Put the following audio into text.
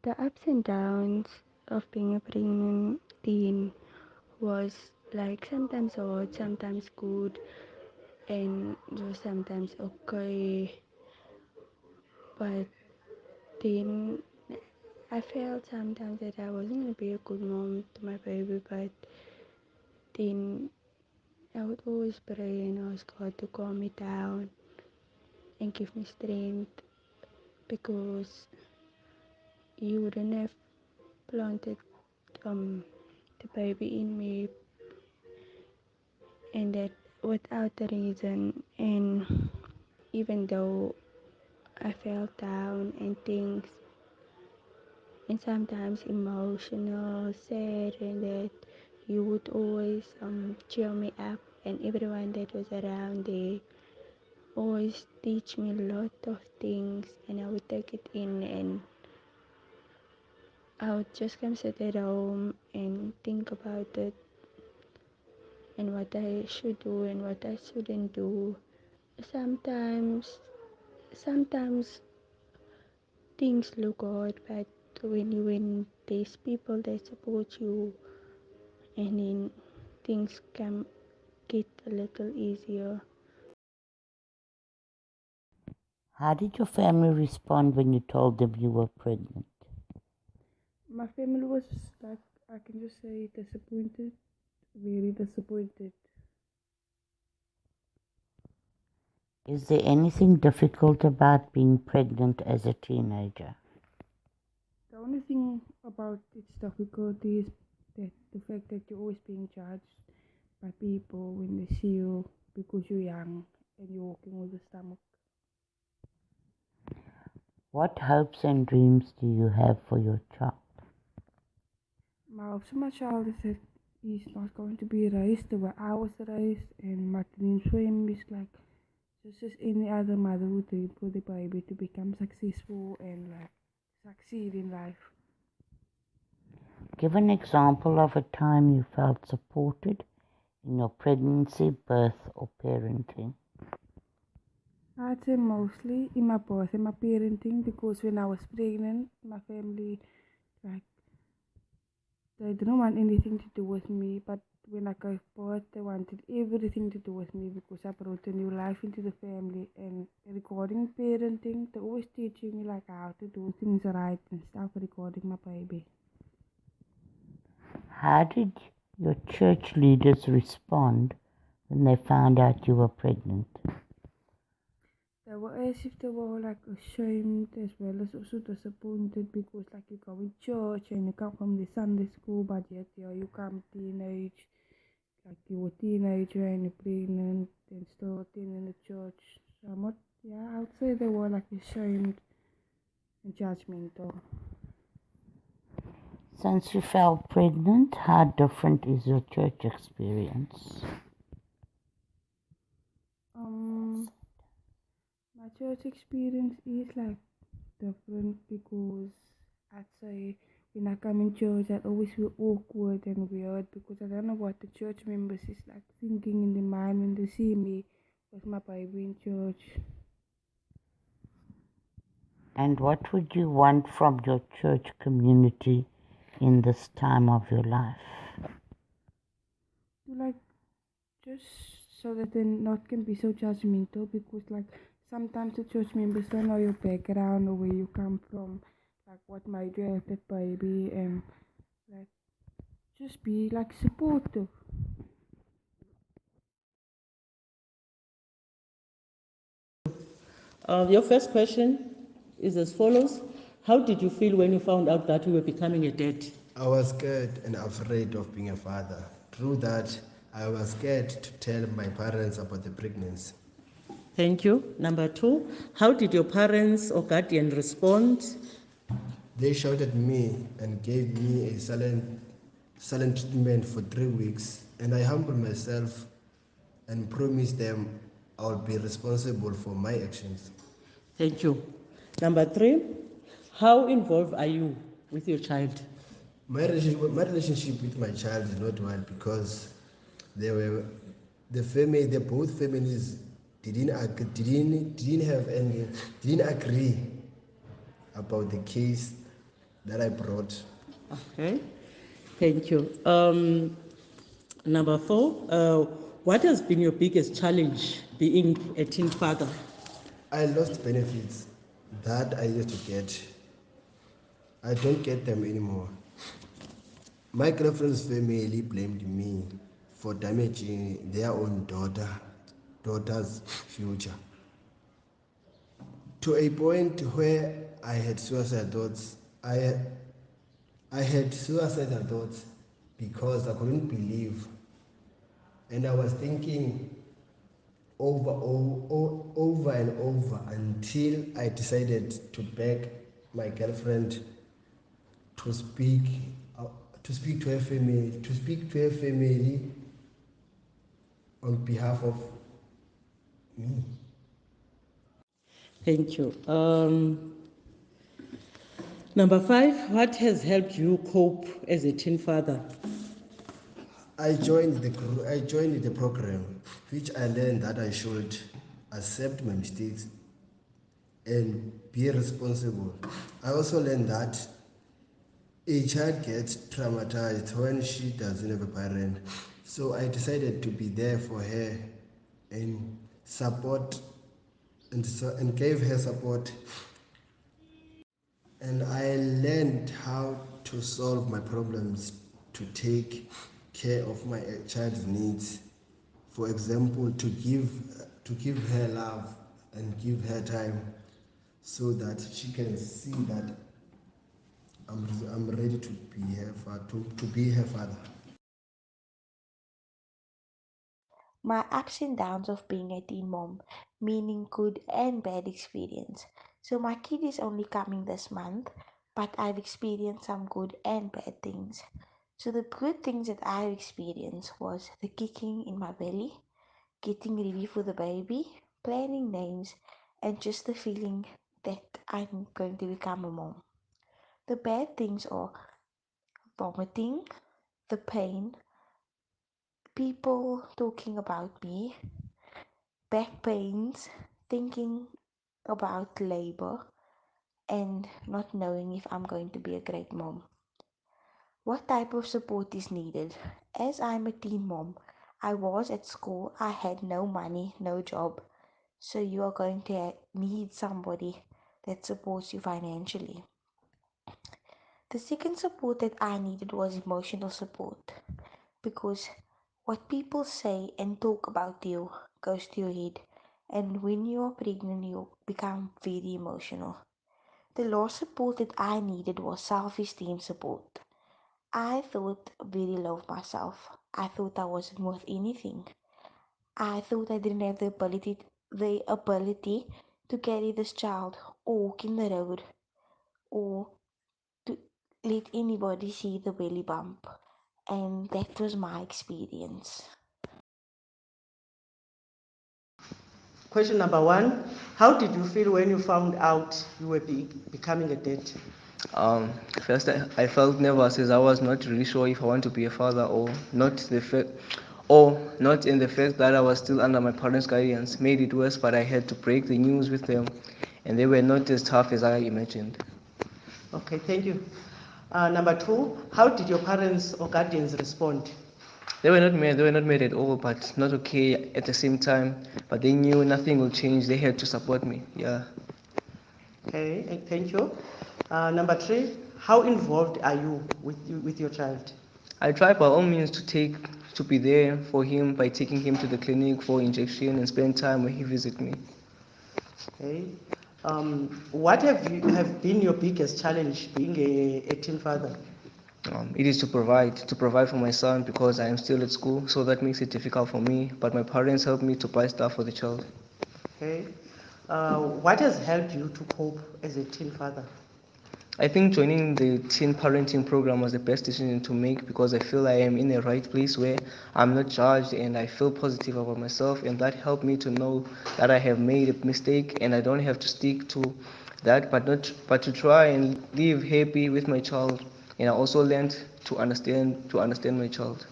The ups and downs of being a pregnant teen was like sometimes hard, sometimes good, and it was sometimes okay. But then I felt sometimes that I wasn't gonna be a good mom to my baby, but then I would always pray and ask God to calm me down and give me strength because He wouldn't have planted the baby in me and that without a reason. And even though I felt down and things and sometimes emotional, sad, and that you would always cheer me up, and everyone that was around there always teach me a lot of things, and I would take it in, and I would just come sit at home and think about it and what I should do and what I shouldn't do. Sometimes things look hard, but when there's people that support you, and then things can get a little easier. How did your family respond when you told them you were pregnant? My family was like, I can just say disappointed, very disappointed. Is there anything difficult about being pregnant as a teenager? The only thing about its difficulty is that the fact that you're always being judged by people when they see you because you're young and you're walking with a stomach. What hopes and dreams do you have for your child? My hopes for my child is that he's not going to be raised the way I was raised, and my dreams for him is like just as any other mother would dream for the baby to become successful and like succeed in life. Give an example of a time you felt supported in your pregnancy, birth, or parenting. I'd say mostly in my birth and my parenting because when I was pregnant, my family like they didn't want anything to do with me, but when I gave birth, they wanted everything to do with me because I brought a new life into the family. And regarding parenting, they're always teaching me like how to do things right and stuff regarding my baby. How did your church leaders respond when they found out you were pregnant? They were as if they were like ashamed as well as also disappointed because like you go in church and you come from the Sunday school, but yet yeah, you come teenage, like you're a teenager and you're pregnant and still attending the church. So I'm not, yeah, I would say they were like ashamed and judgmental. Since you fell pregnant, how different is your church experience? Um, my church experience is like different because I'd say when I come in church, I'd always feel awkward and weird because I don't know what the church members is like thinking in their mind when they see me with my baby in church. And what would you want from your church community in this time of your life? To like just so that they not can be so judgmental because like sometimes the church members don't know your background or where you come from, like what made you have that baby, and like just be like supportive. Your first question is as follows. How did you feel when you found out that you were becoming a dad? I was scared and afraid of being a father. Through that, I was scared to tell my parents about the pregnancy. Thank you. Number two, how did your parents or guardian respond? They shouted at me and gave me a silent treatment for 3 weeks, and I humbled myself and promised them I would be responsible for my actions. Thank you. Number three, how involved are you with your child? My relationship with my child is not well because they were the both families didn't have any didn't agree about the case that I brought. Okay, thank you. Number four, what has been your biggest challenge being a teen father? I lost benefits that I used to get. I don't get them anymore. My girlfriend's family blamed me for damaging their own daughter's future. To a point where I had suicidal thoughts. I had suicidal thoughts because I couldn't believe, and I was thinking over and over until I decided to beg my girlfriend to speak uh, to speak to her family on behalf of me. Thank you. Number five, what has helped you cope as a teen father? I joined the program, which I learned that I should accept my mistakes and be responsible. I also learned that a child gets traumatized when she doesn't have a parent. So I decided to be there for her and support and gave her support. And I learned how to solve my problems to take care of my child's needs. For example, to give her love and give her time so that she can see that I'm ready to be her father, to be her father. My ups and downs of being a teen mom, meaning good and bad experience. So my kid is only coming this month, but I've experienced some good and bad things. So the good things that I experienced was the kicking in my belly, getting ready for the baby, planning names, and just the feeling that I'm going to become a mom. The bad things are vomiting, the pain, people talking about me, back pains, thinking about labor, and not knowing if I'm going to be a great mom. What type of support is needed? As I'm a teen mom, I was at school, I had no money, no job. So you are going to need somebody that supports you financially. The second support that I needed was emotional support because what people say and talk about you goes to your head, and when you are pregnant, you become very emotional. The last support that I needed was self esteem support. I thought very low of myself. I thought I wasn't worth anything. I thought I didn't have the ability to carry this child or walk in the road or to let anybody see the belly bump. And that was my experience. Question number one, how did you feel when you found out you were becoming a dad? Um, First, I felt nervous as I was not really sure if I want to be a father or not in the fact that I was still under my parents' guidance made it worse. But I had to break the news with them, and they were not as tough as I imagined. Okay, thank you. Number two, how did your parents or guardians respond? They were not mad at all, but not okay at the same time. But they knew nothing will change. They had to support me. Yeah. Okay, thank you. Number three, how involved are you with your child? I try by all means to be there for him by taking him to the clinic for injection and spend time when he visits me. Okay. What have been your biggest challenge being a teen father? It is to provide for my son because I am still at school, so that makes it difficult for me. But my parents help me to buy stuff for the child. Okay. What has helped you to cope as a teen father? I think joining the teen parenting program was the best decision to make because I feel I am in the right place where I'm not judged and I feel positive about myself, and that helped me to know that I have made a mistake and I don't have to stick to that, but to try and live happy with my child. And I also learned to understand my child.